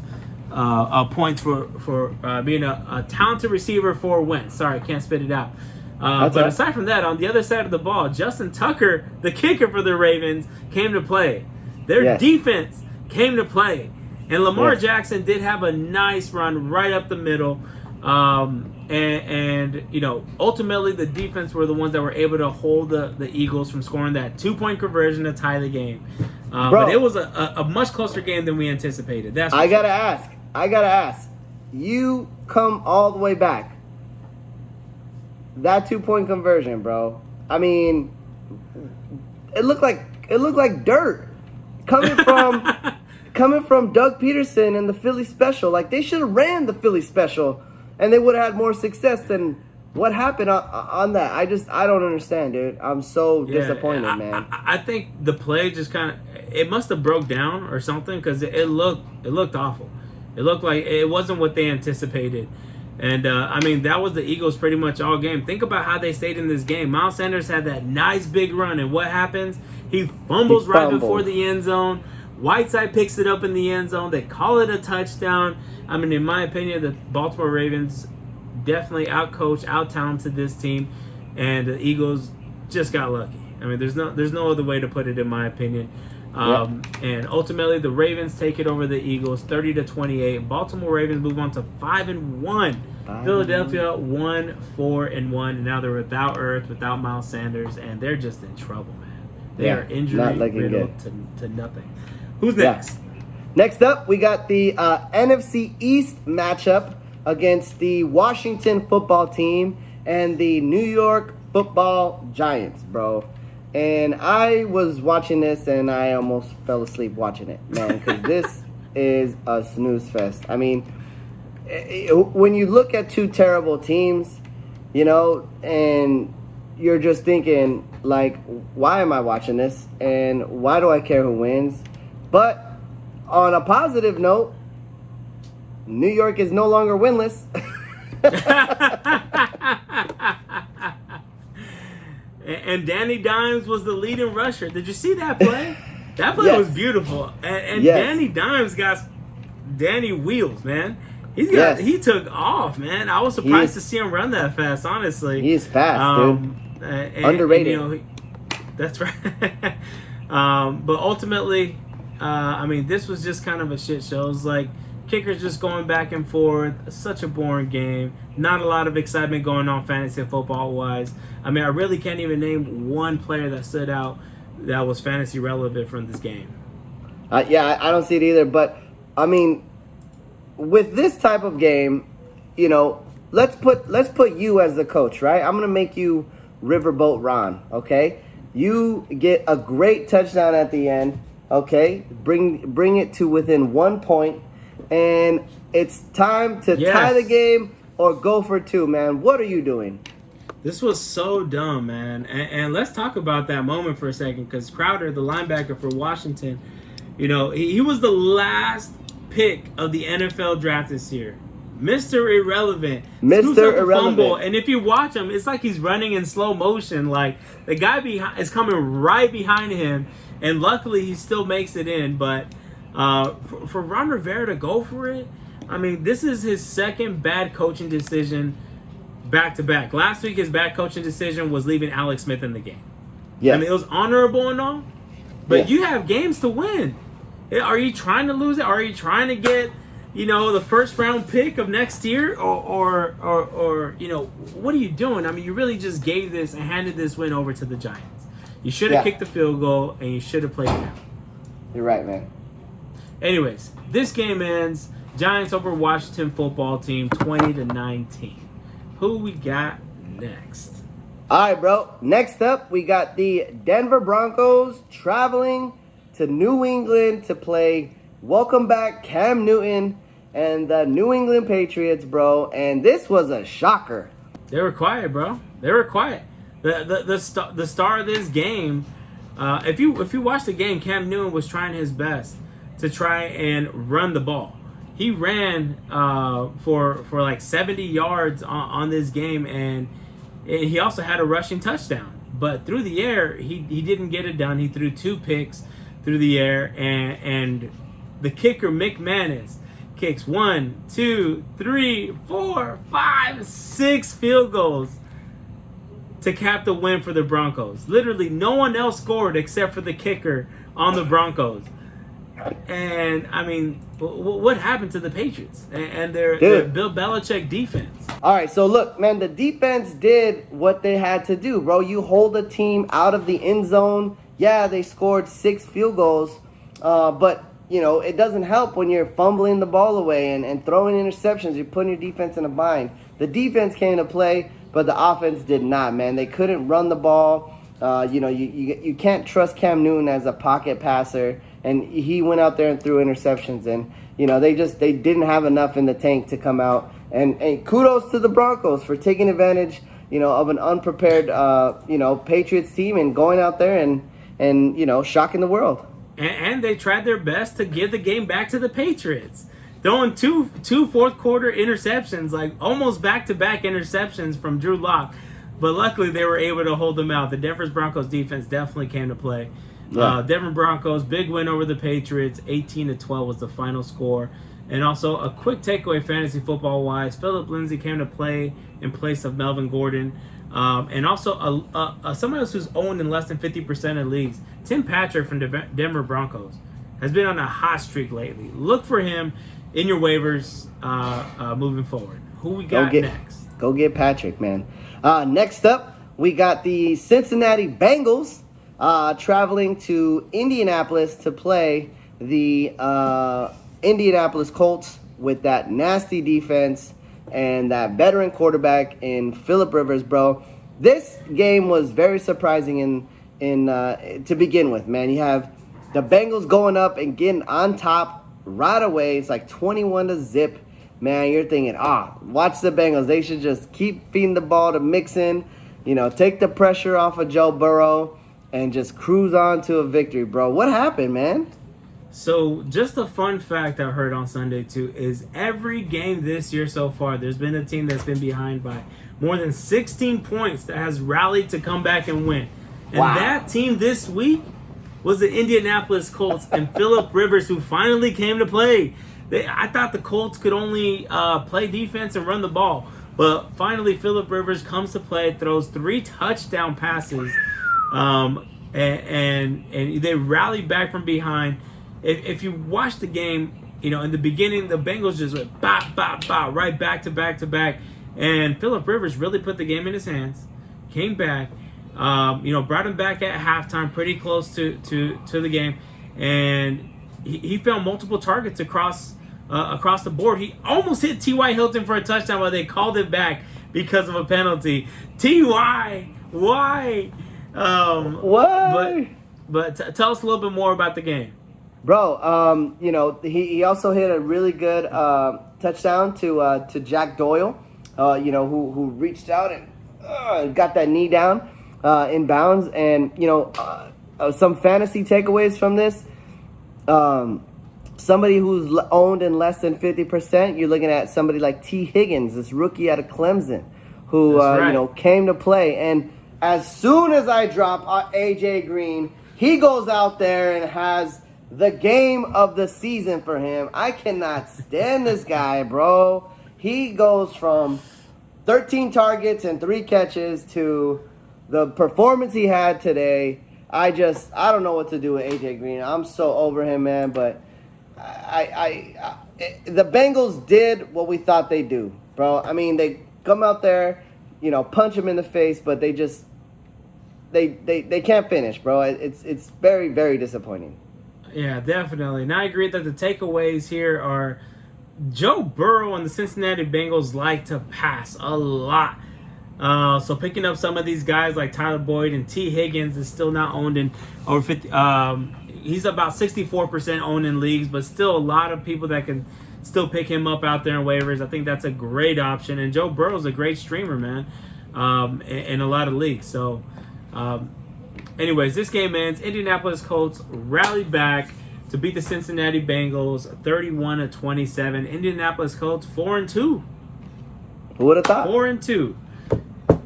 points for being a talented receiver for Wentz. Sorry, I can't spit it out. But aside from that, on the other side of the ball, Justin Tucker, the kicker for the Ravens, came to play. Their defense came to play. And Lamar Jackson did have a nice run right up the middle. Ultimately the defense were the ones that were able to hold the Eagles from scoring that 2-point conversion to tie the game. But it was a much closer game than we anticipated. I gotta ask. You come all the way back. That 2-point conversion, bro. I mean, it looked like dirt coming from Doug Peterson and the Philly Special. Like, they should have ran the Philly Special, and they would have had more success than what happened on that. I don't understand, dude. I'm so disappointed, man. I think the play just it must have broke down or something, because it looked awful. It looked like it wasn't what they anticipated. And, that was the Eagles pretty much all game. Think about how they stayed in this game. Miles Sanders had that nice big run, and what happens? He fumbles right before the end zone. Whiteside picks it up in the end zone. They call it a touchdown. I mean, in my opinion, the Baltimore Ravens definitely out-coached, out-talented this team, and the Eagles just got lucky. I mean, there's no other way to put it, in my opinion. And ultimately, the Ravens take it over the Eagles, 30-28. Baltimore Ravens move on to 5-1. Philadelphia 1-4-1. And now they're without Ertz, without Miles Sanders, and they're just in trouble, man. They are injury riddled to nothing. Who's next? Next up, we got the NFC East matchup against the Washington football team and the New York football Giants, bro. And I was watching this, and I almost fell asleep watching it, man, because this is a snooze fest. I mean, when you look at two terrible teams, and you're just thinking, like, why am I watching this? And why do I care who wins? But on a positive note, New York is no longer winless. And Danny Dimes was the leading rusher. Did you see that play? That play was beautiful. And Danny Dimes got Danny Wheels, man. He took off, man. I was surprised to see him run that fast, honestly. He's fast, dude. Underrated. That's right. But ultimately, I mean, this was just kind of a shit show. It was like kickers just going back and forth. Such a boring game. Not a lot of excitement going on fantasy football wise. I mean, I really can't even name one player that stood out that was fantasy relevant from this game. Yeah, I don't see it either. But I mean, with this type of game, you know, let's put you as the coach, right? I'm gonna make you Riverboat Ron, okay? You get a great touchdown at the end, okay? Bring it to within 1 point, and it's time to tie the game or go for two, man. What are you doing? This was so dumb, man. And let's talk about that moment for a second, because Crowder, the linebacker for Washington, you know, he was the last pick of the NFL draft this year. Mr. Irrelevant. Mr. Irrelevant. Fumble, and if you watch him, it's like he's running in slow motion. Like, the guy is coming right behind him, and luckily he still makes it in. But for Ron Rivera to go for it, I mean, this is his second bad coaching decision back-to-back. Last week, his bad coaching decision was leaving Alex Smith in the game. Yes. I mean, it was honorable and all, but you have games to win. Are you trying to lose it? Are you trying to get, you know, the first round pick of next year, or you know, what are you doing? I mean, you really just gave this and handed this win over to the Giants. You should have kicked the field goal, and you should have played it out. You're right, man. Anyways, this game ends Giants over Washington football team 20-19. Who we got next? All right, bro. Next up, we got the Denver Broncos traveling to New England to play welcome back Cam Newton and the New England Patriots, bro. And this was a shocker. They were quiet, bro. They were quiet. The star of this game, if you watch the game, Cam Newton was trying his best to try and run the ball. He ran for like 70 yards on this game, and he also had a rushing touchdown. But through the air, he didn't get it done. He threw 2 picks through the air, and the kicker, Mick Manus, kicks 1, 2, 3, 4, 5, 6 field goals to cap the win for the Broncos. Literally, no one else scored except for the kicker on the Broncos. And, I mean, what happened to the Patriots and their Bill Belichick defense? All right, so look, man, the defense did what they had to do, bro. You hold a team out of the end zone. Yeah, they scored 6 field goals, but, you know, it doesn't help when you're fumbling the ball away and throwing interceptions. You're putting your defense in a bind. The defense came to play, but the offense did not, man. They couldn't run the ball. You know, you can't trust Cam Newton as a pocket passer, and he went out there and threw interceptions, and, you know, they didn't have enough in the tank to come out. And kudos to the Broncos for taking advantage, you know, of an unprepared, you know, Patriots team and going out there and you know, shocking the world. And they tried their best to give the game back to the Patriots, throwing two fourth quarter interceptions, like almost back-to-back interceptions from Drew Lock. But luckily, they were able to hold them out. The Denver Broncos defense definitely came to play. Yeah. Denver Broncos, big win over the Patriots. 18-12 was the final score. And also, a quick takeaway fantasy football-wise, Phillip Lindsay came to play in place of Melvin Gordon. And also, somebody else who's owned in less than 50% of leagues, Tim Patrick from the Denver Broncos, has been on a hot streak lately. Look for him in your waivers moving forward. Who we got next? Go get Patrick, man. Next up, we got the Cincinnati Bengals traveling to Indianapolis to play the Indianapolis Colts with that nasty defense and that veteran quarterback in Phillip Rivers, bro. This game was very surprising to begin with, man. You have the Bengals going up and getting on top right away. It's like 21-0. Man, you're thinking, watch the Bengals. They should just keep feeding the ball to Mixon, you know, take the pressure off of Joe Burrow and just cruise on to a victory, bro. What happened, man? So, just a fun fact I heard on Sunday, too, is every game this year so far, there's been a team that's been behind by more than 16 points that has rallied to come back and win. And that team this week was the Indianapolis Colts and Phillip Rivers, who finally came to play. I thought the Colts could only play defense and run the ball. But finally, Phillip Rivers comes to play, throws 3 touchdown passes. and they rallied back from behind. If you watch the game, in the beginning, the Bengals just went bop, bop, bop, right back to back to back. And Phillip Rivers really put the game in his hands, came back, brought him back at halftime, pretty close to the game. And he found multiple targets across the board. He almost hit T.Y. Hilton for a touchdown, but they called it back because of a penalty. T.Y., why? What? But tell us a little bit more about the game. Bro, he also hit a really good touchdown to Jack Doyle, who reached out and got that knee down in bounds. And, some fantasy takeaways from this. Somebody who's owned in less than 50%, you're looking at somebody like T. Higgins, this rookie out of Clemson, who, right. came to play. And as soon as I drop A.J. Green, he goes out there and has the game of the season for him. I cannot stand this guy, bro. He goes from 13 targets and 3 catches to the performance he had today. I don't know what to do with A.J. Green. I'm so over him, man. But the Bengals did what we thought they'd do, bro. I mean, they come out there, punch him in the face, but they just they can't finish, bro. It's very, very disappointing. Yeah, definitely. And I agree that the takeaways here are Joe Burrow and the Cincinnati Bengals like to pass a lot. So picking up some of these guys like Tyler Boyd and T. Higgins is still not owned in over 50. He's about 64% owned in leagues, but still a lot of people that can still pick him up out there in waivers. I think that's a great option. And Joe Burrow's a great streamer, man, in a lot of leagues. So, anyways, this game ends. Indianapolis Colts rallied back to beat the Cincinnati Bengals 31-27. Indianapolis Colts 4-2. Who would have thought? 4-2.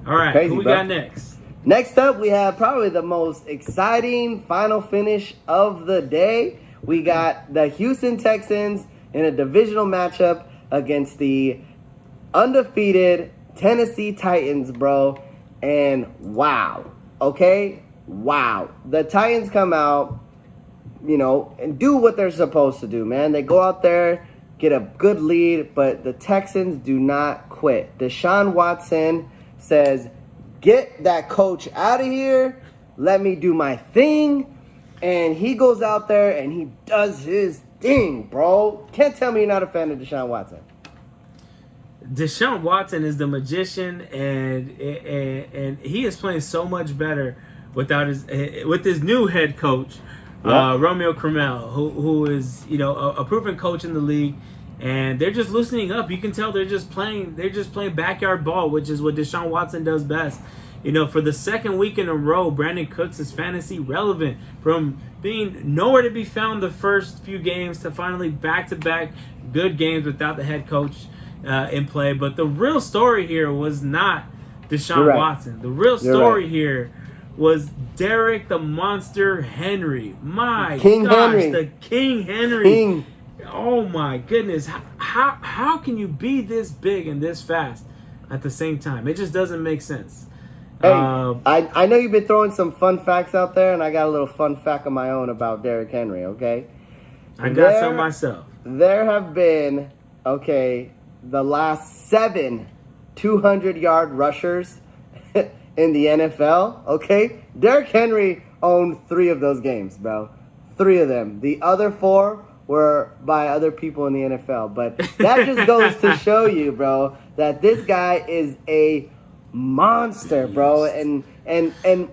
All right, Crazy, who we bro. got next? Next up, we have probably the most exciting final finish of the day. We got the Houston Texans in a divisional matchup against the undefeated Tennessee Titans, bro. And wow, okay? Wow. The Titans come out, and do what they're supposed to do, man. They go out there, get a good lead, but the Texans do not quit. Deshaun Watson says, get that coach out of here. Let me do my thing. And he goes out there and he does his thing, bro. Can't tell me you're not a fan of Deshaun Watson. Deshaun Watson is the magician, and he is playing so much better with his new head coach, Romeo Crennel, who is a proven coach in the league. And they're just loosening up. You can tell they're just playing backyard ball, which is what Deshaun Watson does best. For the second week in a row, Brandon Cooks is fantasy relevant from being nowhere to be found the first few games to finally back-to-back good games without the head coach in play. But the real story here was not Deshaun Watson. The real story here was Derek the Monster Henry. My King gosh, Henry. the King Henry. Oh my goodness. How can you be this big and this fast at the same time? It just doesn't make sense. Hey, I know you've been throwing some fun facts out there, and I got a little fun fact of my own about Derrick Henry, okay? I got some myself. There have been, the last 7 200-yard rushers in the NFL, okay? Derrick Henry owned 3 of those games, bro. 3 of them. The other 4 were by other people in the NFL. But that just goes to show you, bro, that this guy is a monster, bro. And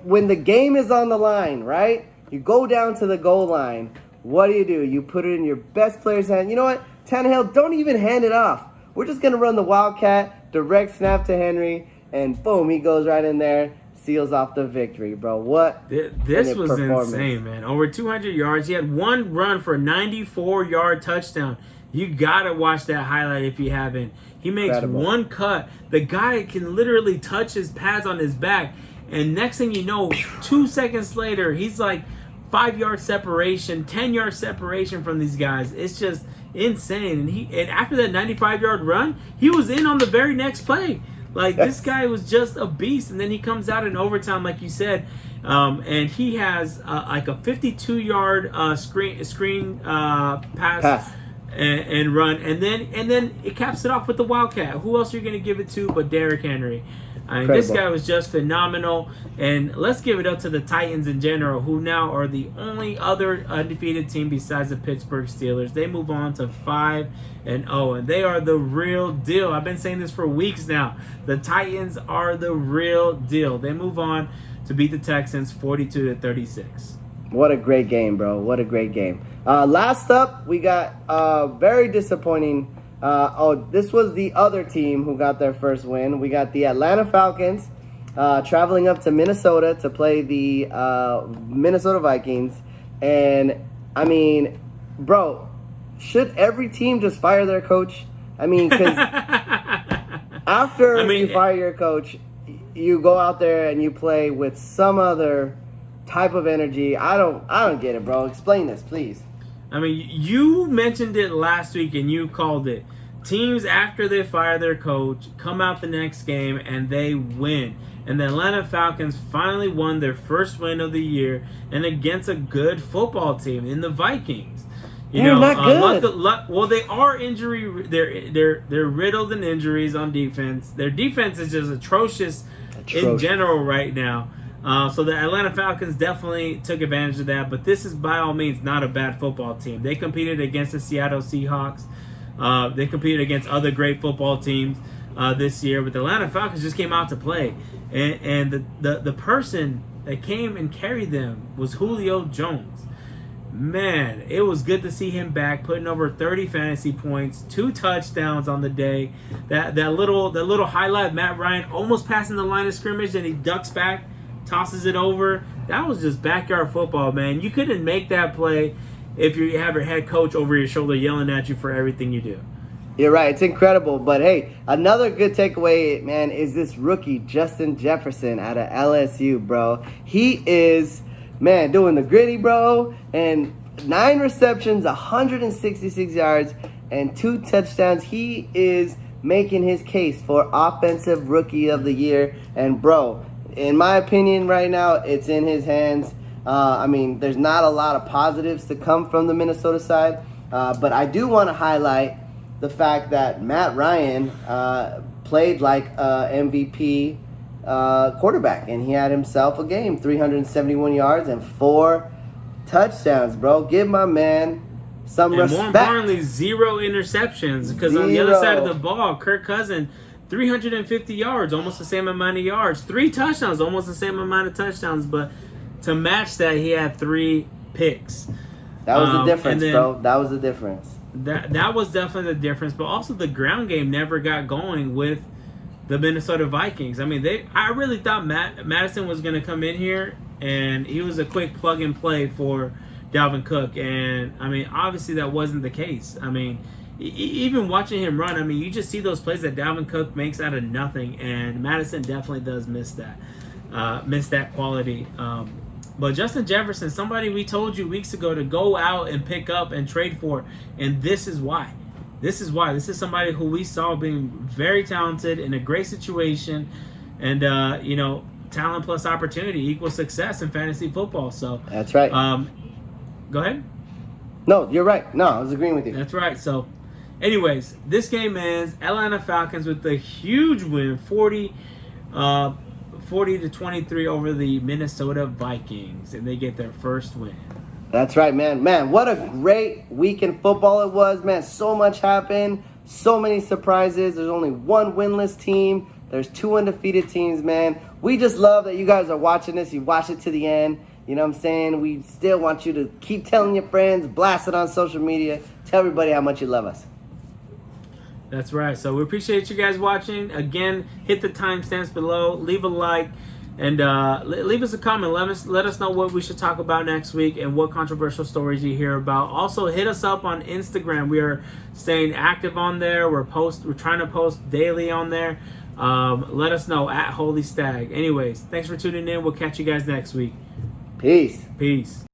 when the game is on the line, right? You go down to the goal line. What do? You put it in your best player's hand. You know what? Tannehill, don't even hand it off. We're just going to run the Wildcat, direct snap to Henry, and boom, he goes right in there, seals off the victory, bro. What? This was insane, man. Over 200 yards. He had one run for a 94-yard touchdown. You got to watch that highlight if you haven't. He makes one cut. The guy can literally touch his pads on his back. And next thing you know, 2 seconds later, he's like 5-yard separation, 10-yard separation from these guys. It's just insane. And after that 95-yard run, he was in on the very next play. Like, this guy was just a beast. And then he comes out in overtime, like you said, And he has like a 52-yard screen pass. And run, and then it caps it off with the Wildcat. Who else are you going to give it to but Derrick Henry? I mean, this guy was just phenomenal. And let's give it up to the Titans in general, who now are the only other undefeated team besides the Pittsburgh Steelers. They move on to 5-0, and they are the real deal. I've been saying this for weeks now. The Titans are the real deal. They move on to beat the Texans 42-36. What a great game, bro. What a great game. Last up, we got very disappointing. This was the other team who got their first win. We got the Atlanta Falcons traveling up to Minnesota to play the Minnesota Vikings. And, I mean, bro, should every team just fire their coach? I mean, because after you fire your coach, you go out there and you play with some other type of energy. I don't get it, bro. Explain this, please. I mean, you mentioned it last week and you called it. Teams, after they fire their coach, come out the next game and they win. And the Atlanta Falcons finally won their first win of the year, and against a good football team in the Vikings. They're not good. Well, they are injury. They're riddled in injuries on defense. Their defense is just atrocious. In general right now. So the Atlanta Falcons definitely took advantage of that, but this is by all means not a bad football team. They competed against the Seattle Seahawks. They competed against other great football teams this year, but the Atlanta Falcons just came out to play. And the person that came and carried them was Julio Jones. Man, it was good to see him back, putting over 30 fantasy points, 2 touchdowns on the day. That little highlight, Matt Ryan almost passing the line of scrimmage, and he ducks back, tosses it over. That was just backyard football, man. You couldn't make that play if you have your head coach over your shoulder yelling at you for everything you do. You're right. It's incredible. But, hey, another good takeaway, man, is this rookie, Justin Jefferson, out of LSU, bro. He is, man, doing the gritty, bro. And 9 receptions, 166 yards, and 2 touchdowns. He is making his case for Offensive Rookie of the Year. And, bro, in my opinion right now, it's in his hands. I mean, there's not a lot of positives to come from the Minnesota side. But I do want to highlight the fact that Matt Ryan played like an MVP quarterback. And he had himself a game, 371 yards and 4 touchdowns, bro. Give my man some respect. And more importantly, 0 interceptions. Because on the other side of the ball, Kirk Cousins, 350 yards, almost the same amount of yards. 3 touchdowns, almost the same amount of touchdowns. But to match that, he had 3 picks. That was the difference, bro. That was the difference. That was definitely the difference. But also the ground game never got going with the Minnesota Vikings. I mean, I really thought Madison was going to come in here, and he was a quick plug and play for Dalvin Cook. And, I mean, obviously that wasn't the case. I mean, even watching him run, I mean, you just see those plays that Dalvin Cook makes out of nothing, and Madison definitely does miss that quality. But Justin Jefferson, somebody we told you weeks ago to go out and pick up and trade for, and this is why. This is somebody who we saw being very talented in a great situation, and talent plus opportunity equals success in fantasy football. So that's right. Go ahead. No, you're right. No, I was agreeing with you. That's right. So, anyways, this game ends Atlanta Falcons with a huge win, 40-23 over the Minnesota Vikings, and they get their first win. That's right, man. Man, what a great week in football it was, man. So much happened. So many surprises. There's only one winless team. There's 2 undefeated teams, man. We just love that you guys are watching this. You watch it to the end. You know what I'm saying? We still want you to keep telling your friends, blast it on social media. Tell everybody how much you love us. That's right. So we appreciate you guys watching. Again, hit the timestamps below. Leave a like. And leave us a comment. Let us know what we should talk about next week and what controversial stories you hear about. Also, hit us up on Instagram. We are staying active on there. We're trying to post daily on there. Let us know at Holy Stagg. Anyways, thanks for tuning in. We'll catch you guys next week. Peace. Peace.